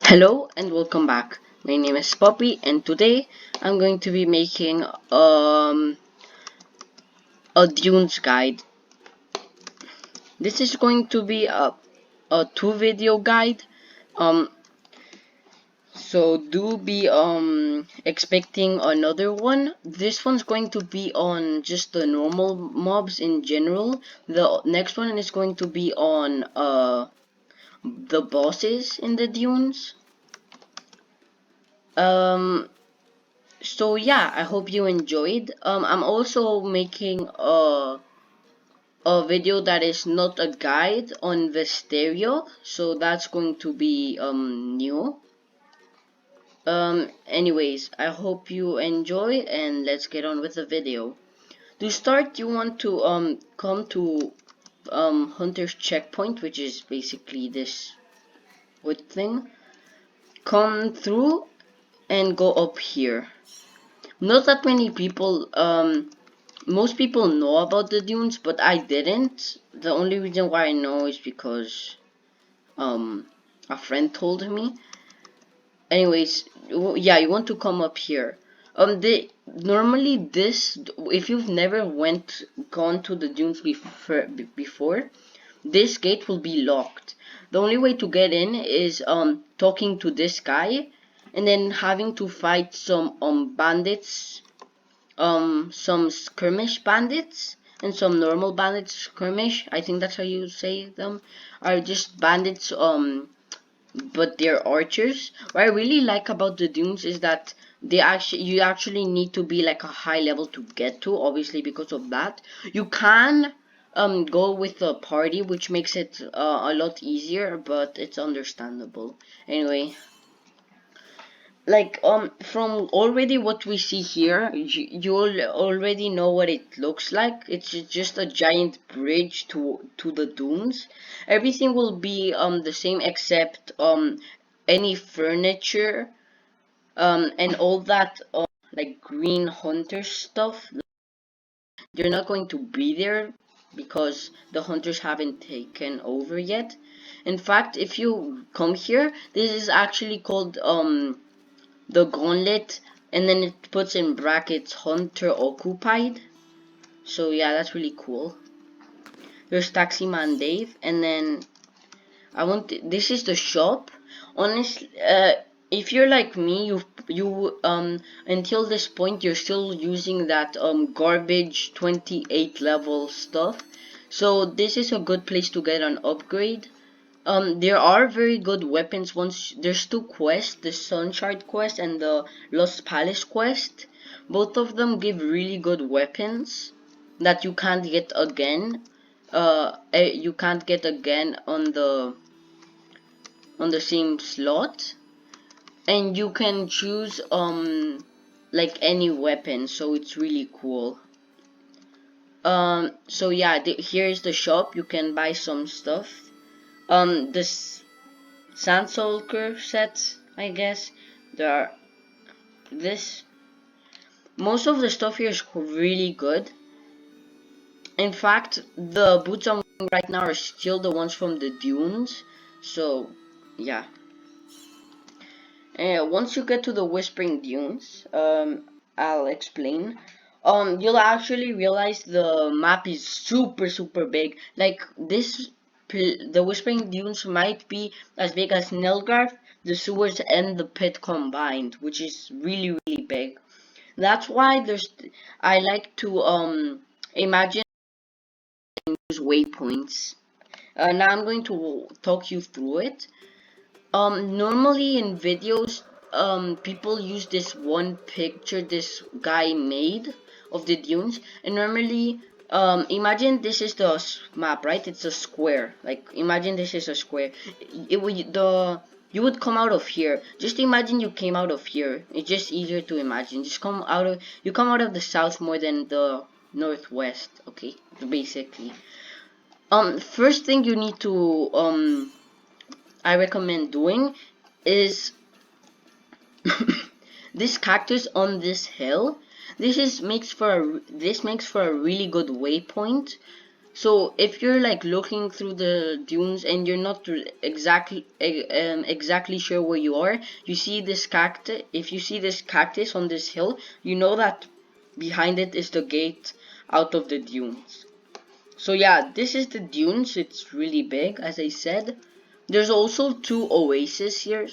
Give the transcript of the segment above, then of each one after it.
Hello and welcome back. My name is Poppy and today I'm going to be making a dunes guide. This is going to be a 2 video guide. Um so do be expecting another one. This one's going to be on just the normal mobs in general. The next one is going to be on the bosses in the dunes. So yeah, I hope you enjoyed. I'm also making a video that is not a guide on the stereo, so that's going to be new. Anyways, I hope you enjoy and let's get on with the video. To start, you want to come to Hunter's checkpoint, which is basically this wood thing. Come through and go up here. Not that many people most people know about the dunes, but I didn't. The only reason why I know is because a friend told me. Anyways, yeah, you want to come up here. They normally this, if you've never gone to the dunes before, this gate will be locked. The only way to get in is talking to this guy, and then having to fight some bandits, some skirmish bandits and some normal bandits. Skirmish, I think that's how you say them, are just bandits, but they're archers. What I really like about the dunes is that you actually need to be like a high level to get to. Obviously, because of that, you can go with a party, which makes it a lot easier, but it's understandable. Anyway, like from already what we see here, you already know what it looks like. It's just a giant bridge to the dunes. Everything will be the same except any furniture and all that like green hunter stuff. They're not going to be there because the hunters haven't taken over yet. In fact, if you come here, this is actually called the gauntlet, and then it puts in brackets hunter occupied. So yeah, that's really cool. There's Taximan Dave, and then this is the shop. Honestly, if you're like me, you until this point you're still using that garbage 28 level stuff. So this is a good place to get an upgrade. There are very good weapons. Once there's 2 quests, the Sunshard quest and the Lost Palace quest. Both of them give really good weapons that you can't get again. You can't get again on the same slot, and you can choose like any weapon, so it's really cool. So yeah, here's the shop. You can buy some stuff. This Sandsulker sets, I guess. There are this. Most of the stuff here is really good. In fact, the boots I'm wearing right now are still the ones from the dunes. So, yeah. Once you get to the Whispering Dunes, I'll explain. You'll actually realize the map is super big. Like the Whispering Dunes might be as big as Nilgarth, the sewers, and the pit combined, which is really big. That's why I like to imagine use waypoints. Now I'm going to talk you through it. Normally in videos, people use this one picture this guy made of the dunes, and normally, imagine this is the map, right? It's a square. Like, imagine this is a square. You would come out of here. Just imagine you came out of here. It's just easier to imagine. You come out of the south more than the northwest. Okay, basically. First thing you need to I recommend doing is this cactus on this hill. This makes for a really good waypoint. So if you're like looking through the dunes and you're not exactly sure where you are, you see this cactus. If you see this cactus on this hill, you know that behind it is the gate out of the dunes. So yeah, this is the dunes. It's really big, as I said. There's also two oases here.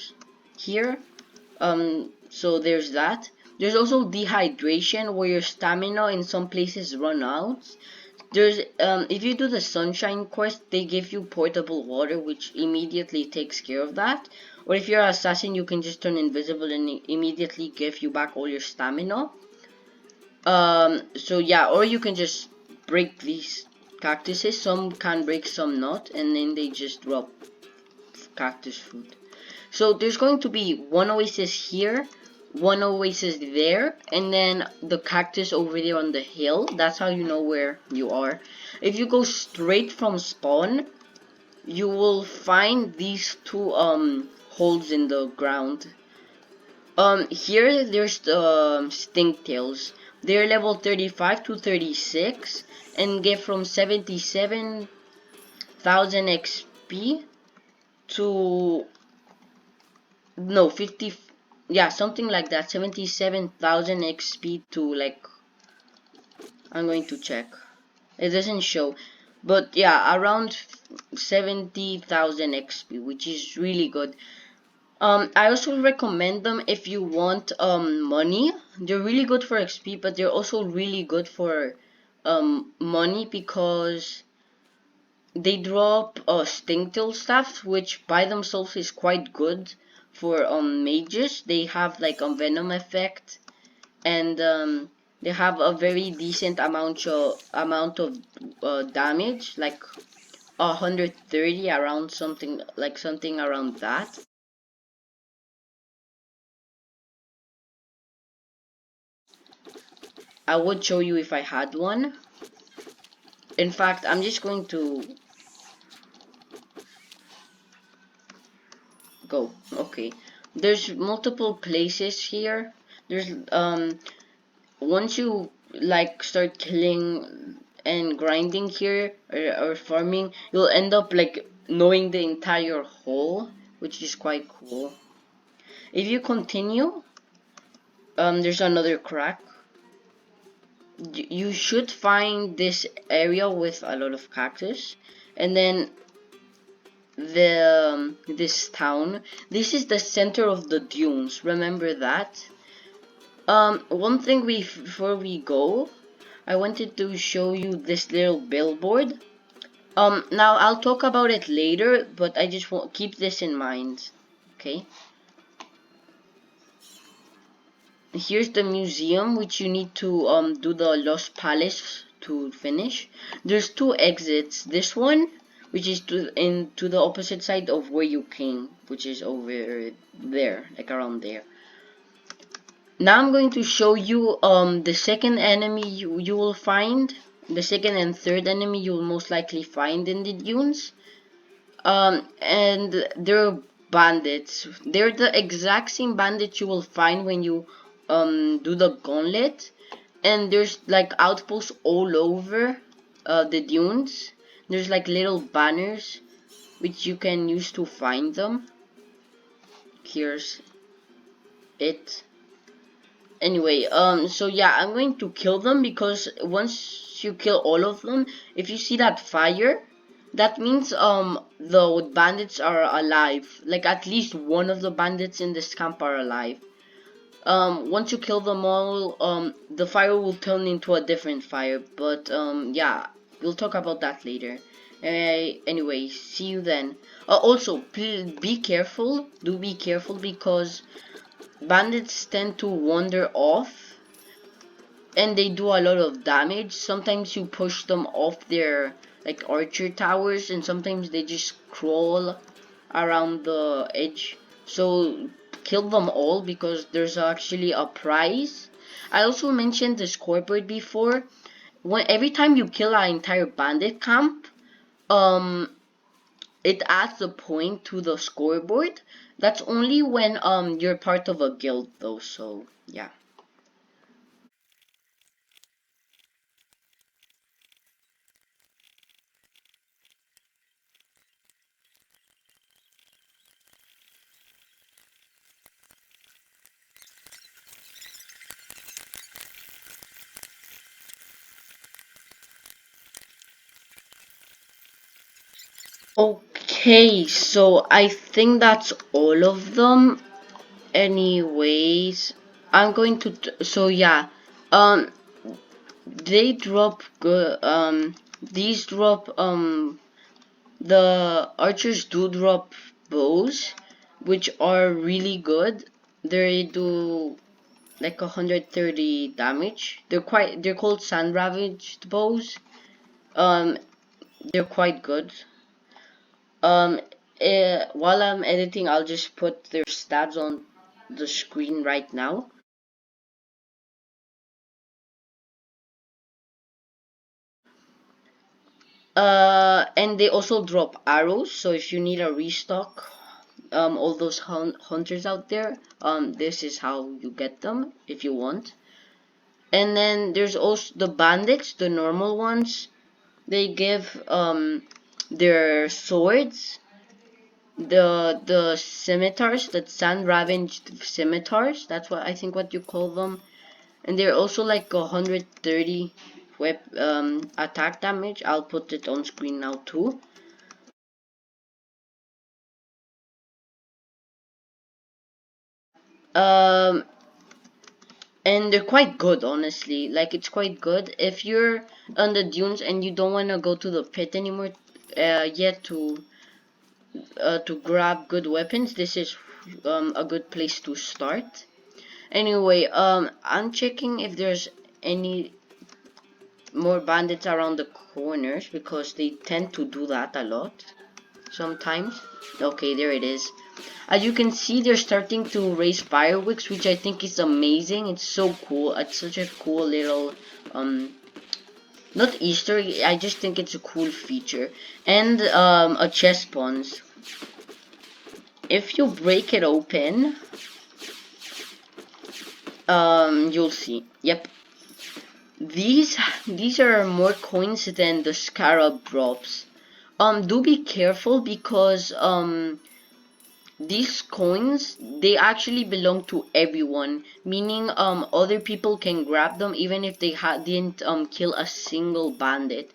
So there's that. There's also dehydration, where your stamina in some places run out. There's if you do the sunshine quest, they give you portable water, which immediately takes care of that. Or if you're an assassin, you can just turn invisible and immediately give you back all your stamina. So yeah, or you can just break these cactuses. Some can break, some not, and then they just drop cactus food. So there's going to be one oasis here, one oasis there, and then the cactus over there on the hill. That's how you know where you are. If you go straight from spawn, you will find these two holes in the ground. Here there's the stinktails. They're level 35 to 36 and get from 77,000 XP to no 50, yeah, something like that, 77,000 XP to like, I'm going to check. It doesn't show, but yeah, around 70,000 XP, which is really good. I also recommend them if you want money. They're really good for XP, but they're also really good for money because they drop stinktail staff, which by themselves is quite good for mages. They have like a venom effect, and they have a very decent amount of damage, like 130, around something around that. I would show you if I had one. In fact, I'm just going to go. Okay. There's multiple places here. There's once you like start killing and grinding here, or farming, you'll end up like knowing the entire hole, which is quite cool. If you continue, there's another crack. You should find this area with a lot of cactus, and then this town. This is the center of the dunes. Remember that. One thing before we go, I wanted to show you this little billboard. Now I'll talk about it later, but I just want keep this in mind. Okay. Here's the museum, which you need to do the Lost Palace to finish. There's two exits. This one, which is to the opposite side of where you came, which is over there, like around there. Now I'm going to show you the second enemy you will find. The second and third enemy you will most likely find in the dunes. And they're bandits. They're the exact same bandits you will find when you do the gauntlet. And there's like outposts all over the dunes. There's like little banners which you can use to find them. Here's it. Anyway, so yeah, I'm going to kill them, because once you kill all of them, if you see that fire, that means the bandits are alive. Like at least one of the bandits in this camp are alive. Once you kill them all, the fire will turn into a different fire. But yeah, we'll talk about that later. Anyway, see you then. Also, please be careful. Do be careful, because bandits tend to wander off and they do a lot of damage. Sometimes you push them off their like archer towers, and sometimes they just crawl around the edge. So kill them all, because there's actually a prize. I also mentioned the scoreboard before. Every time you kill an entire bandit camp, um it adds a point to the scoreboard. That's only when you're part of a guild though, so yeah. Okay, so I think that's all of them. Anyways, I'm going to so yeah, um they drop good these drop the archers do drop bows, which are really good. They do like 130 damage. They're called sand ravaged bows. Um, they're quite good. Um, while I'm editing, I'll just put their stats on the screen right now. And they also drop arrows. So if you need a restock, all those hunters out there, this is how you get them if you want. And then there's also the bandits, the normal ones. They give their swords, the scimitars, the sand ravaged scimitars. That's what I think what you call them. And they're also like 130 attack damage. I'll put it on screen now too. Um, and they're quite good, honestly. Like it's quite good if you're on the dunes and you don't want to go to the pit anymore. Yet to grab good weapons, this is a good place to start. Anyway, I'm checking if there's any more bandits around the corners because they tend to do that a lot sometimes. Okay, there it is. As you can see, they're starting to raise fireworks, which I think is amazing. It's so cool. It's such a cool little not Easter egg, I just think it's a cool feature. And a chest spawns. If you break it open, you'll see. Yep. These are more coins than the scarab drops. Do be careful because these coins, they actually belong to everyone, meaning other people can grab them even if they didn't kill a single bandit.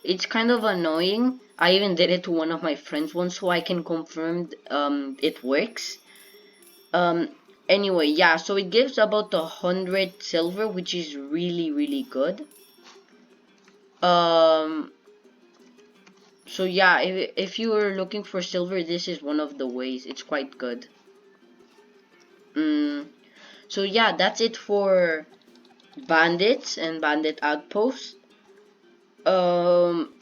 It's kind of annoying. I even did it to one of my friends once so I can confirm it works. Um anyway, yeah, so it gives about 100 silver, which is really good. Um so yeah, if you are looking for silver, this is one of the ways. It's quite good. Mm, so yeah, that's it for bandits and bandit outposts. Um,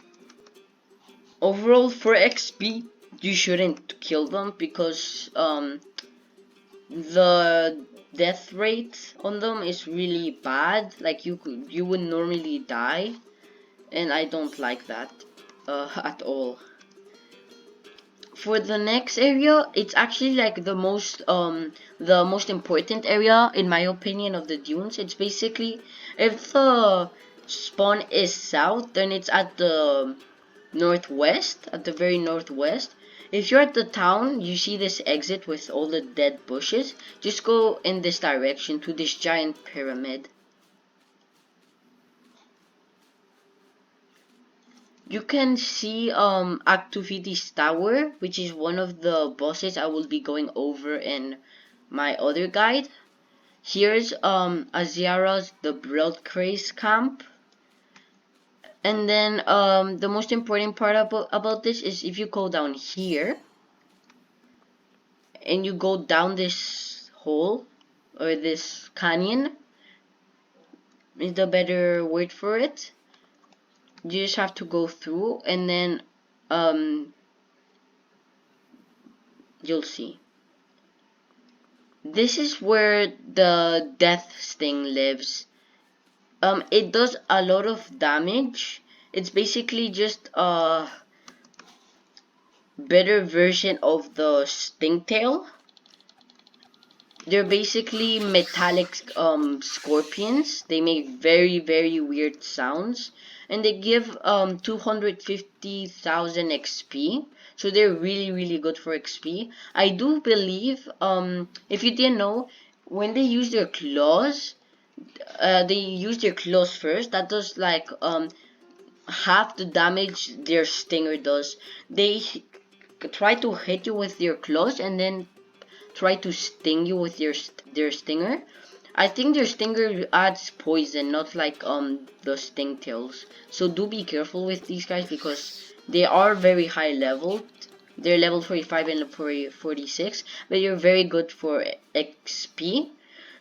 Overall for XP, you shouldn't kill them because the death rate on them is really bad. Like you would normally die, and I don't like that at all. For the next area, it's actually like the most important area in my opinion of the dunes. It's basically, if the spawn is south, then it's at the northwest, at the very northwest. If you're at the town, you see this exit with all the dead bushes. Just go in this direction to this giant pyramid. You can see Activity's Tower, which is one of the bosses I will be going over in my other guide. Here's Aziara's the Blood Craze camp. And then the most important part about this is if you go down here and you go down this hole or this canyon is the better word for it. You just have to go through and then um you'll see. This is where the death sting lives. It does a lot of damage. It's basically just a better version of the stingtail. They're basically metallic scorpions. They make very weird sounds, and they give 250,000 XP. So they're really good for XP. I do believe if you didn't know, when they use their claws, they use their claws first. That does like half the damage their stinger does. They try to hit you with their claws and then try to sting you with their stinger. I think their stinger adds poison, not like the sting tails. So do be careful with these guys because they are very high leveled. They're level 45 and 46, but you're very good for XP.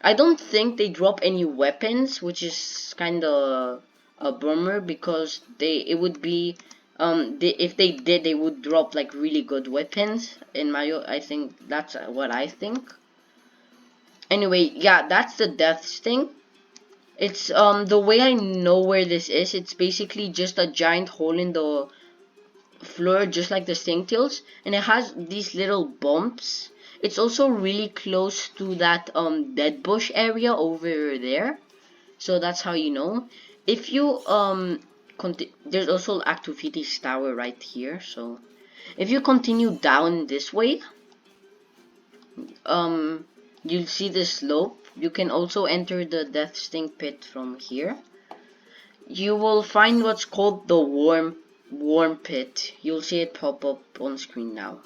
I don't think they drop any weapons, which is kind of a bummer because it would be if they did, they would drop like really good weapons. In my I think that's what I think. Anyway, yeah, that's the death sting. It's the way I know where this is, it's basically just a giant hole in the floor, just like the sting tails, and it has these little bumps. It's also really close to that dead bush area over there, so that's how you know. If you there's also Activities Tower right here, so if you continue down this way, um you'll see the slope. You can also enter the death sting pit from here. You will find what's called the worm pit. You'll see it pop up on screen now.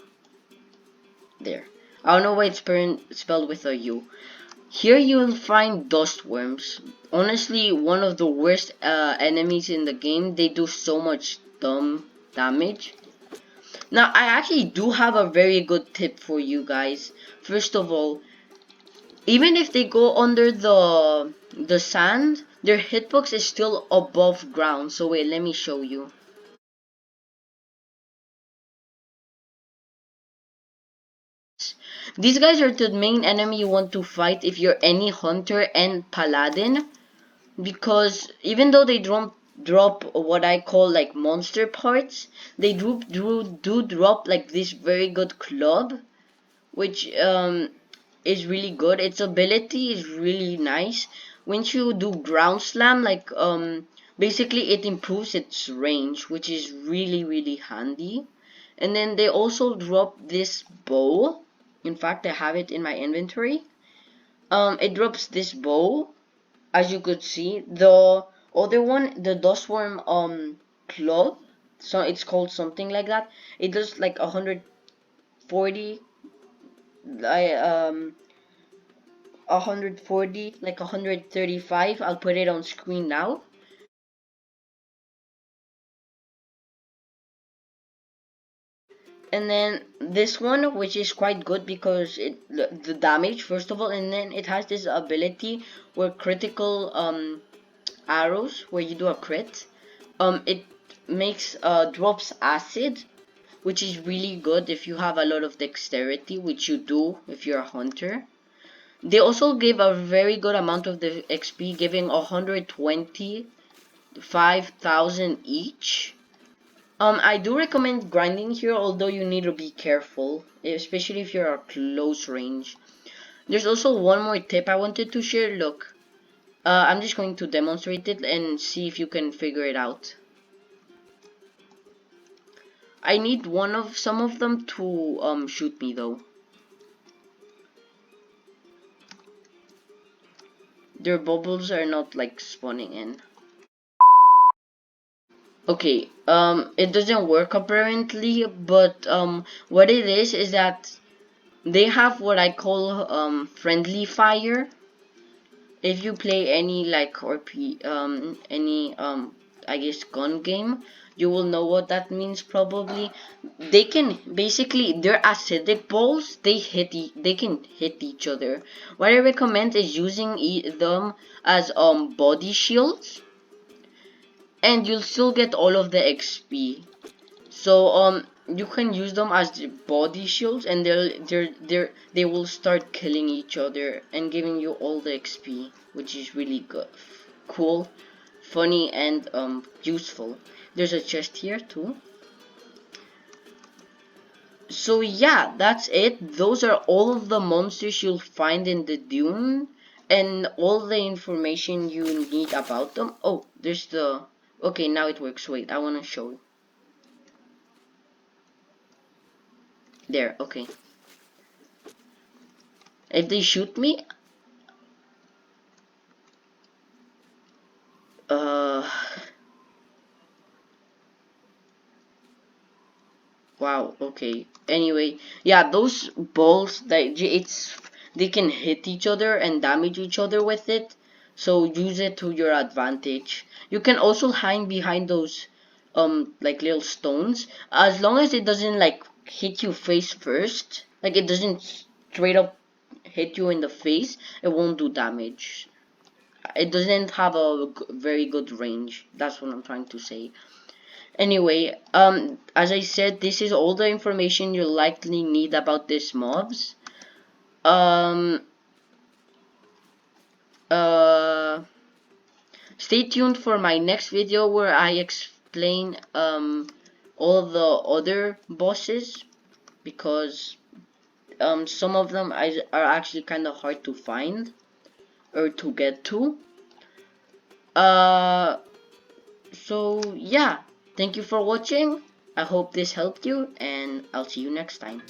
There. I don't know why it's spelled with a U. Here you'll find dust worms. Honestly, one of the worst enemies in the game. They do so much dumb damage. Now, I actually do have a very good tip for you guys. First of all, even if they go under the sand, their hitbox is still above ground. So wait, let me show you. These guys are the main enemy you want to fight if you're any hunter and paladin, because even though they drop what I call like monster parts, they do drop like this very good club, which is really good. Its ability is really nice. Once you do ground slam, like basically it improves its range, which is really handy. And then they also drop this bow. In fact, I have it in my inventory. It drops this bow, as you could see. The other one, the dustworm club, so it's called something like that. It does like 140, I 140, like 135. I'll put it on screen now. And then this one, which is quite good because the damage first of all, and then it has this ability where critical arrows, where you do a crit, it makes drops acid, which is really good if you have a lot of dexterity, which you do if you're a hunter. They also give a very good amount of the XP, giving 125,000 each. I do recommend grinding here, although you need to be careful, especially if you're at close range. There's also one more tip I wanted to share. Look, I'm just going to demonstrate it and see if you can figure it out. I need some of them to shoot me though. Their bubbles are not like spawning in. Okay, it doesn't work apparently, but what it is that they have what I call friendly fire. If you play any like any I guess gun game, you will know what that means probably. They can basically, they're acidic balls. They can hit each other. What I recommend is using them as body shields, and you'll still get all of the XP. So you can use them as the body shields, and they will start killing each other and giving you all the XP, which is really good, cool, funny, and useful. There's a chest here too. So yeah, that's it. Those are all of the monsters you'll find in the dune, and all the information you need about them. Oh, there's the, okay, now it works. Wait, I want to show you. There, okay. If they shoot me, uh, Okay. Anyway, yeah, those balls they can hit each other and damage each other with it. So use it to your advantage. You can also hide behind those like little stones, as long as it doesn't like hit you face first. Like it doesn't straight up hit you in the face, it won't do damage. It doesn't have a very good range. That's what I'm trying to say. Anyway, as I said, this is all the information you likely need about these mobs. Um, uh, Stay tuned for my next video where I explain all the other bosses, because some of them are actually kind of hard to find or to get to. Uh, so yeah, thank you for watching. I hope this helped you, and I'll see you next time.